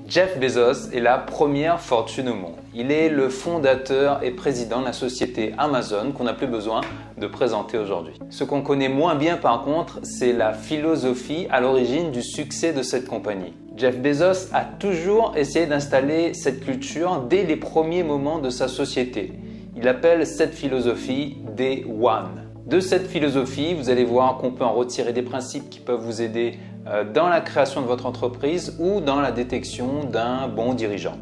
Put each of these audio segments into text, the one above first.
Jeff Bezos est la première fortune au monde. Il est le fondateur et président de la société Amazon qu'on n'a plus besoin de présenter aujourd'hui. Ce qu'on connaît moins bien par contre, c'est la philosophie à l'origine du succès de cette compagnie. Jeff Bezos a toujours essayé d'installer cette culture dès les premiers moments de sa société. Il appelle cette philosophie Day One. De cette philosophie, vous allez voir qu'on peut en retirer des principes qui peuvent vous aider dans la création de votre entreprise ou dans la détection d'un bon dirigeant.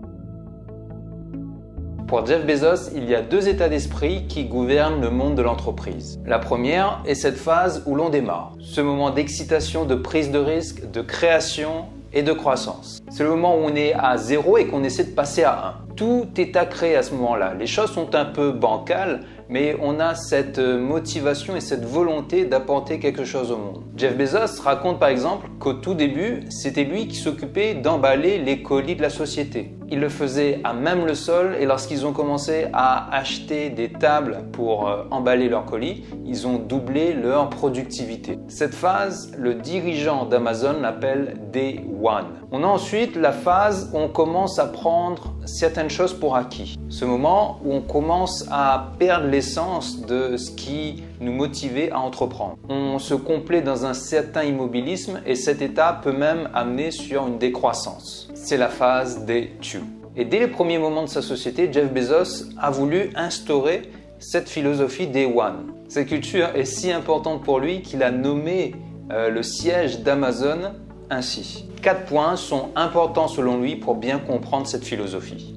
Pour Jeff Bezos, il y a deux états d'esprit qui gouvernent le monde de l'entreprise. La première est cette phase où l'on démarre, ce moment d'excitation, de prise de risque, de création et de croissance. C'est le moment où on est à 0 et qu'on essaie de passer à 1. Tout est à créer à ce moment-là. Les choses sont un peu bancales, mais on a cette motivation et cette volonté d'apporter quelque chose au monde. Jeff Bezos raconte par exemple qu'au tout début, c'était lui qui s'occupait d'emballer les colis de la société. Il le faisait à même le sol et lorsqu'ils ont commencé à acheter des tables pour emballer leurs colis, ils ont doublé leur productivité. Cette phase, le dirigeant d'Amazon l'appelle Day One. On a ensuite la phase où on commence à prendre certaines choses pour acquis. Ce moment où on commence à perdre l'essence de ce qui nous motivait à entreprendre. On se complaît dans un certain immobilisme et cet état peut même amener sur une décroissance. C'est la phase Day Two. Et dès les premiers moments de sa société, Jeff Bezos a voulu instaurer cette philosophie Day One. Cette culture est si importante pour lui qu'il a nommé le siège d'Amazon ainsi. 4 points sont importants selon lui pour bien comprendre cette philosophie.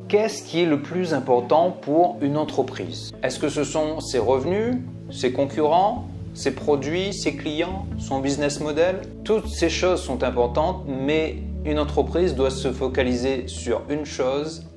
Qu'est-ce qui est le plus important pour une entreprise? Est-ce que ce sont ses revenus, ses concurrents, ses produits, ses clients, son business model? Toutes ces choses sont importantes, mais une entreprise doit se focaliser sur une chose,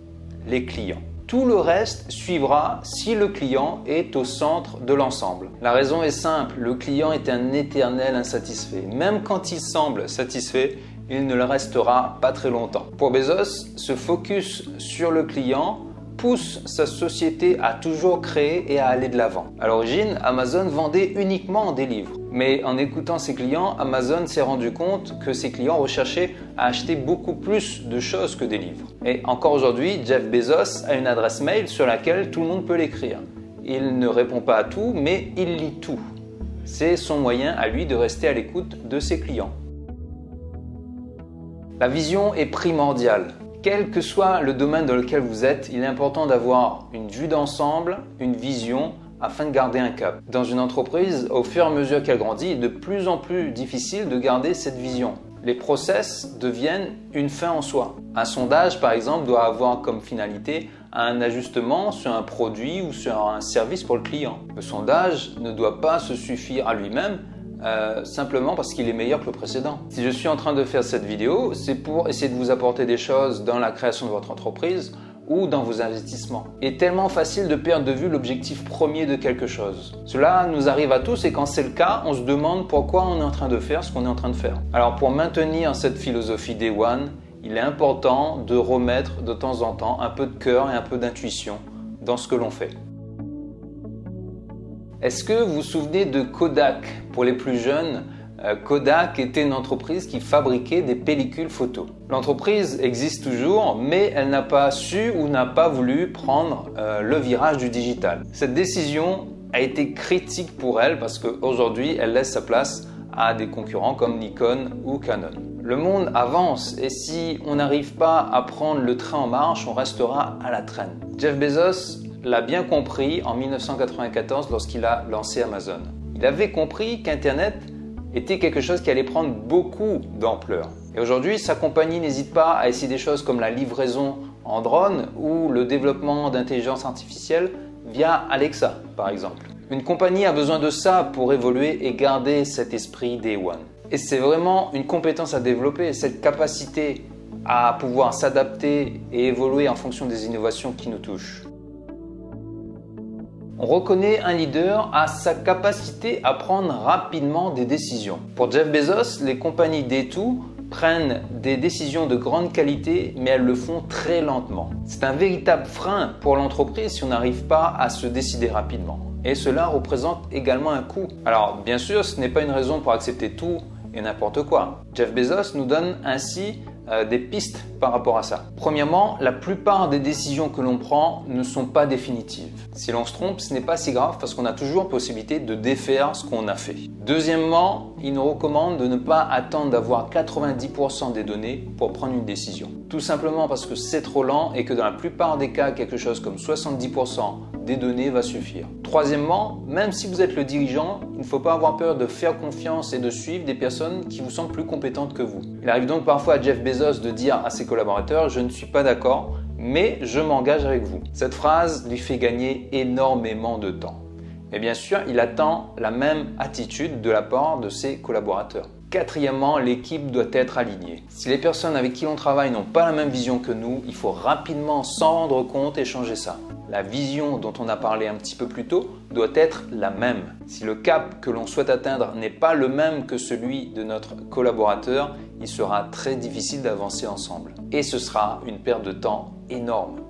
les clients. Tout le reste suivra si le client est au centre de l'ensemble. La raison est simple, le client est un éternel insatisfait. Même quand il semble satisfait, il ne le restera pas très longtemps. Pour Bezos, ce focus sur le client pousse sa société à toujours créer et à aller de l'avant. À l'origine, Amazon vendait uniquement des livres. Mais en écoutant ses clients, Amazon s'est rendu compte que ses clients recherchaient à acheter beaucoup plus de choses que des livres. Et encore aujourd'hui, Jeff Bezos a une adresse mail sur laquelle tout le monde peut l'écrire. Il ne répond pas à tout, mais il lit tout. C'est son moyen à lui de rester à l'écoute de ses clients. La vision est primordiale. Quel que soit le domaine dans lequel vous êtes, il est important d'avoir une vue d'ensemble, une vision, afin de garder un cap. Dans une entreprise, au fur et à mesure qu'elle grandit, il est de plus en plus difficile de garder cette vision. Les process deviennent une fin en soi. Un sondage, par exemple, doit avoir comme finalité un ajustement sur un produit ou sur un service pour le client. Le sondage ne doit pas se suffire à lui-même, simplement parce qu'il est meilleur que le précédent. Si je suis en train de faire cette vidéo, c'est pour essayer de vous apporter des choses dans la création de votre entreprise ou dans vos investissements. Il est tellement facile de perdre de vue l'objectif premier de quelque chose. Cela nous arrive à tous et quand c'est le cas, on se demande pourquoi on est en train de faire ce qu'on est en train de faire. Alors pour maintenir cette philosophie Day One, il est important de remettre de temps en temps un peu de cœur et un peu d'intuition dans ce que l'on fait. Est-ce que vous vous souvenez de Kodak? Pour les plus jeunes, Kodak était une entreprise qui fabriquait des pellicules photo. L'entreprise existe toujours, mais elle n'a pas su ou n'a pas voulu prendre le virage du digital. Cette décision a été critique pour elle parce qu'aujourd'hui, elle laisse sa place à des concurrents comme Nikon ou Canon. Le monde avance et si on n'arrive pas à prendre le train en marche, on restera à la traîne. Jeff Bezos l'a bien compris en 1994 lorsqu'il a lancé Amazon. Il avait compris qu'Internet était quelque chose qui allait prendre beaucoup d'ampleur. Et aujourd'hui, sa compagnie n'hésite pas à essayer des choses comme la livraison en drone ou le développement d'intelligence artificielle via Alexa, par exemple. Une compagnie a besoin de ça pour évoluer et garder cet esprit Day One. Et c'est vraiment une compétence à développer, cette capacité à pouvoir s'adapter et évoluer en fonction des innovations qui nous touchent. On reconnaît un leader à sa capacité à prendre rapidement des décisions. Pour Jeff Bezos, les compagnies Day2 prennent des décisions de grande qualité, mais elles le font très lentement. C'est un véritable frein pour l'entreprise si on n'arrive pas à se décider rapidement. Et cela représente également un coût. Alors, bien sûr, ce n'est pas une raison pour accepter tout et n'importe quoi. Jeff Bezos nous donne ainsi des pistes par rapport à ça. Premièrement, la plupart des décisions que l'on prend ne sont pas définitives. Si l'on se trompe, ce n'est pas si grave parce qu'on a toujours possibilité de défaire ce qu'on a fait. Deuxièmement, il nous recommande de ne pas attendre d'avoir 90% des données pour prendre une décision. Tout simplement parce que c'est trop lent et que dans la plupart des cas, quelque chose comme 70% des données va suffire. Troisièmement, même si vous êtes le dirigeant, il ne faut pas avoir peur de faire confiance et de suivre des personnes qui vous semblent plus compétentes que vous. Il arrive donc parfois à Jeff Bezos de dire à ses collaborateurs « je ne suis pas d'accord, mais je m'engage avec vous ». Cette phrase lui fait gagner énormément de temps. Mais bien sûr, il attend la même attitude de la part de ses collaborateurs. Quatrièmement, l'équipe doit être alignée. Si les personnes avec qui l'on travaille n'ont pas la même vision que nous, il faut rapidement s'en rendre compte et changer ça. La vision dont on a parlé un petit peu plus tôt doit être la même. Si le cap que l'on souhaite atteindre n'est pas le même que celui de notre collaborateur, il sera très difficile d'avancer ensemble. Et ce sera une perte de temps énorme.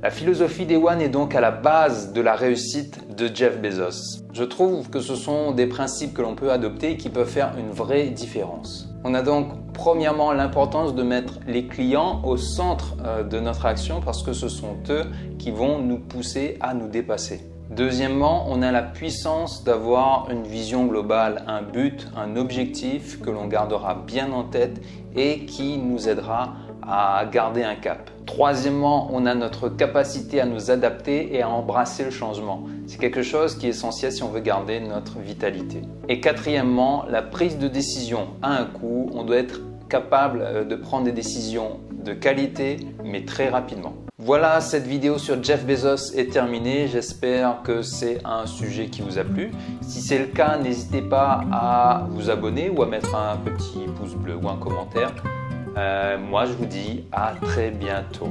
La philosophie des One est donc à la base de la réussite de Jeff Bezos. Je trouve que ce sont des principes que l'on peut adopter et qui peuvent faire une vraie différence. On a donc premièrement l'importance de mettre les clients au centre de notre action parce que ce sont eux qui vont nous pousser à nous dépasser. Deuxièmement, on a la puissance d'avoir une vision globale, un but, un objectif que l'on gardera bien en tête et qui nous aidera à garder un cap. Troisièmement, on a notre capacité à nous adapter et à embrasser le changement. C'est quelque chose qui est essentiel si on veut garder notre vitalité. Et quatrièmement, la prise de décision a un coût. On doit être capable de prendre des décisions de qualité, mais très rapidement. Voilà, cette vidéo sur Jeff Bezos est terminée. J'espère que c'est un sujet qui vous a plu. Si c'est le cas, n'hésitez pas à vous abonner ou à mettre un petit pouce bleu ou un commentaire. Moi, je vous dis à très bientôt.